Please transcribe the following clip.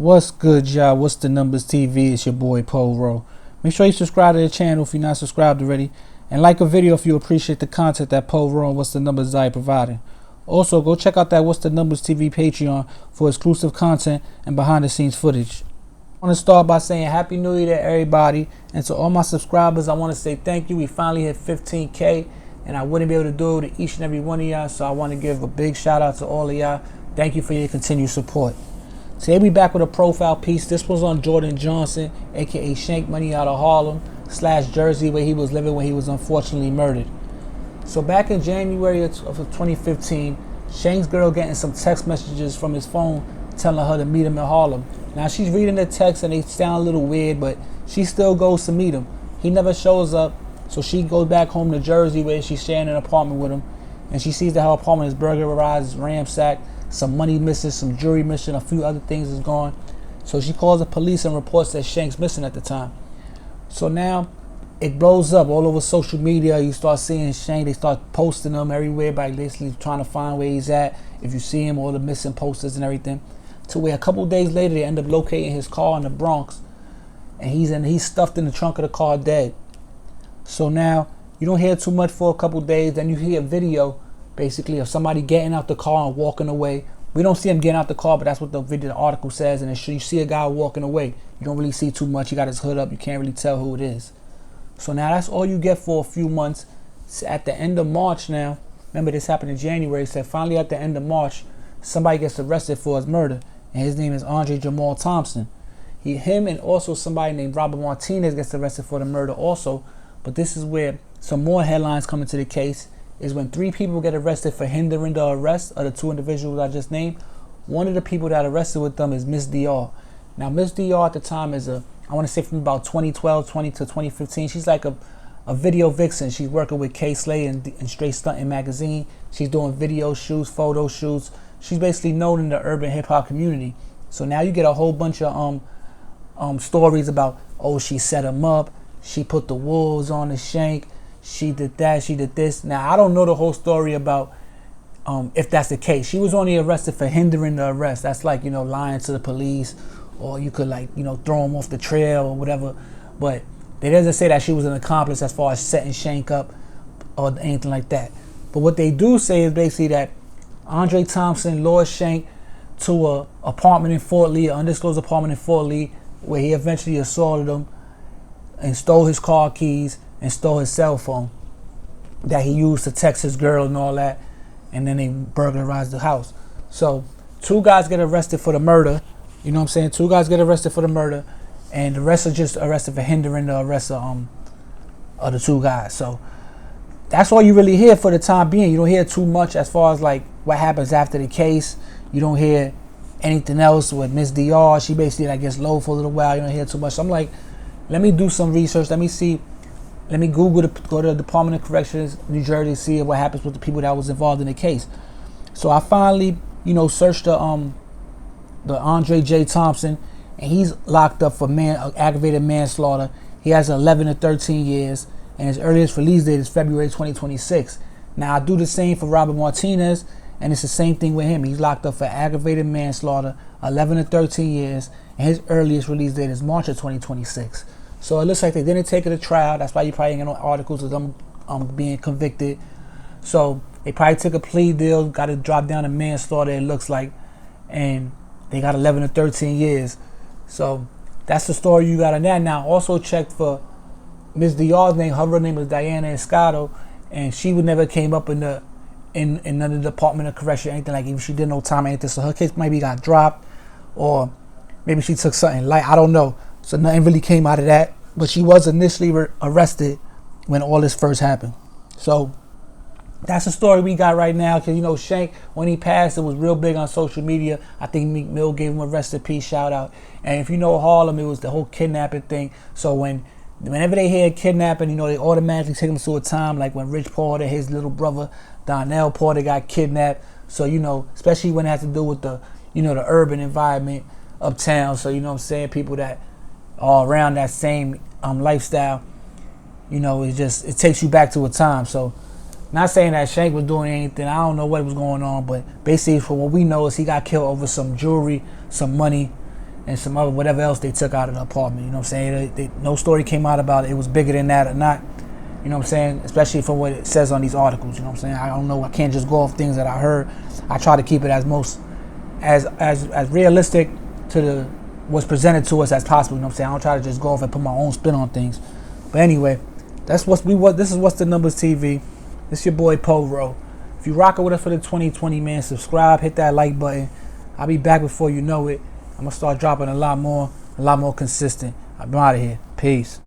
What's good, y'all? What's the numbers TV? It's your boy Poro. Make sure you subscribe to the channel if you're not subscribed already, and like a video if you appreciate the content that Poro and What's the Numbers I providing. Also, go check out that What's the Numbers TV Patreon for exclusive content and behind the scenes footage. I want to start by saying Happy New Year to everybody, and to all my subscribers I want to say thank you. We finally hit 15K, and I wouldn't be able to do it to each and every one of y'all, so I want to give a big shout out to all of y'all. Thank you for your continued support. Today we back with a profile piece. This was on Jordan Johnson, aka Shank, money out of Harlem / Jersey, where he was living when he was unfortunately murdered. So back in January of 2015, Shank's girl getting some text messages from his phone telling her to meet him in Harlem. Now she's reading the text and they sound a little weird, but she still goes to meet him. He never shows up, so she goes back home to Jersey where she's sharing an apartment with him, and she sees that her apartment is burglarized, ransacked, some money missing, some jewelry missing, a few other things is gone. So she calls the police and reports that Shank's missing at the time. So now it blows up all over social media. You start seeing Shank, they start posting him everywhere by basically trying to find where he's at. If you see him, all the missing posters and everything. To where a couple days later they end up locating his car in the Bronx, and he's stuffed in the trunk of the car dead. So now you don't hear too much for a couple days, then you hear a video basically of somebody getting out the car and walking away. We don't see him getting out the car, but that's what the article says, and you see a guy walking away. You don't really see too much. He got his hood up. You can't really tell who it is. So now that's all you get for a few months. At the end of March now, remember this happened in January, so finally at the end of March, somebody gets arrested for his murder, and his name is Andre Jamal Thompson. Him and also somebody named Robert Martinez gets arrested for the murder also, but this is where some more headlines come into the case. Is when 3 people get arrested for hindering the arrest of the 2 individuals I just named. One of the people that arrested with them is Miss DR. Now Miss DR at the time is I want to say from about 2012 to 2015, she's like a video vixen. She's working with K Slay and Straight Stunting magazine. She's doing video shoots, photo shoots. She's basically known in the urban hip hop community. So now you get a whole bunch of stories about, oh, she set him up, she put the wolves on the Shank, she did that, she did this. Now, I don't know the whole story about if that's the case. She was only arrested for hindering the arrest. That's like, lying to the police, or you could throw him off the trail or whatever. But it doesn't say that she was an accomplice as far as setting Shank up or anything like that. But what they do say is basically that Andre Thompson lured Shank to an apartment in Fort Lee, an undisclosed apartment in Fort Lee, where he eventually assaulted him and stole his car keys and stole his cell phone that he used to text his girl and all that, and then they burglarized the house. So 2 guys get arrested for the murder, 2 guys get arrested for the murder, and the rest are just arrested for hindering the arrest of the 2 guys. So that's all you really hear for the time being. You don't hear too much as far as what happens after the case. You don't hear anything else with Miss DR. She basically gets low for a little while. You don't hear too much. So I'm like, let me do some research. Let me Google, go to the Department of Corrections, New Jersey, see what happens with the people that was involved in the case. So I finally, searched the Andre J. Thompson, and he's locked up for aggravated manslaughter. He has 11 to 13 years, and his earliest release date is February 2026. Now I do the same for Robert Martinez, and it's the same thing with him. He's locked up for aggravated manslaughter, 11 to 13 years, and his earliest release date is March of 2026. So it looks like they didn't take it to trial. That's why you probably ain't get no articles of them being convicted. So they probably took a plea deal, got it dropped down to manslaughter, it looks like, and they got 11 to 13 years. So that's the story you got on that. Now also checked for Ms. DR's name. Her real name was Diana Escato, and she would never came up in none of the Department of Correction or anything, like even she did no time or anything. So her case maybe got dropped, or maybe she took something light. I don't know. So nothing really came out of that. But she was initially arrested when all this first happened. So that's the story we got right now. Because, Shank, when he passed, it was real big on social media. I think Meek Mill gave him a rest in peace shout out. And if you know Harlem, it was the whole kidnapping thing. So whenever they hear kidnapping, they automatically take them to a time like when Rich Porter, his little brother, Donnell Porter, got kidnapped. So, especially when it has to do with the urban environment uptown. So, people that are around that same lifestyle, it takes you back to a time. So not saying that Shank was doing anything. I don't know what was going on, but basically from what we know is he got killed over some jewelry, some money, and some other whatever else they took out of the apartment. You know what I'm saying? No story came out about it was bigger than that or not. You know what I'm saying? Especially from what it says on these articles. You know what I'm saying? I don't know. I can't just go off things that I heard. I try to keep it as realistic to what's presented to us as possible. You know what I'm saying? I don't try to just go off and put my own spin on things. But anyway, this is What's the Numbers TV. This your boy Poro. If you rocking with us for the 2020, man, subscribe, hit that like button. I'll be back before you know it. I'm gonna start dropping a lot more consistent. I'm out of here. Peace.